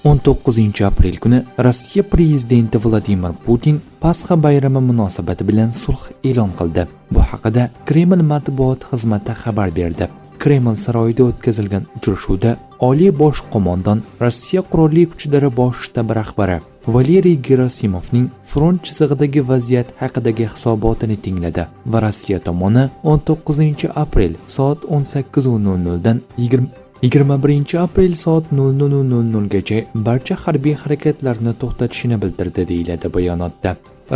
19-aprel kuni Rossiya prezidenti Vladimir Putin Pasxa bayrami munosabati bilan sulh e'lon qildi. Bu haqida Kreml matbuot xizmati xabar berdi. Kreml saroyida o'tkazilgan uchrashuvda Oliy bosh qo'mondon Rossiya qurolli kuchlari bosh shtabi rahbari Valeriy Gerasimovning front chizig'idagi vaziyat haqidagi hisobotini tingladi va Rossiya tomoni 19-aprel soat 18:00 dan 21-aprel soat 00:00 gacha barcha harbiy harakatlarni to'xtatishini bildirdi, deyiladi bayonotda.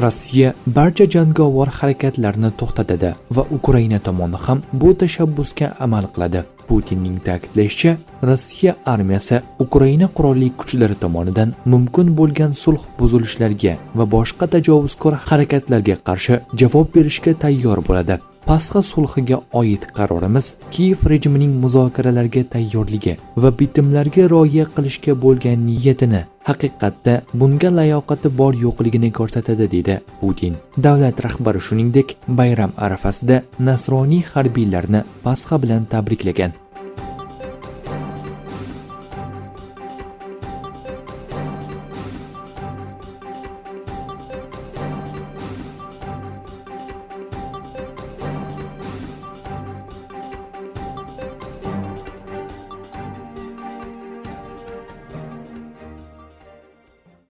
Rossiya barcha jangovar harakatlarni to'xtatadi va Ukraina tomoni ham bu tashabbusga amal qiladi. Putinning ta'kidlashicha, Rossiya armiyasi Ukraina qurolli kuchlari tomonidan mumkin bo'lgan sulh buzilishlarga va boshqa tajovuzkor harakatlarga qarshi javob berishga tayyor bo'ladi. Pasxa sulhiga oid qarorimiz Kiyev rejimining muzokaralarga tayyorligi va bitimlarga rioya qilishga bo'lgan niyatini, haqiqatda bunga layoqati bor yo'qligini ko'rsatadi, dedi Putin. Davlat rahbari shuningdek, bayram arafasida nasroniy harbiylarni Pasxa bilan tabriklagan.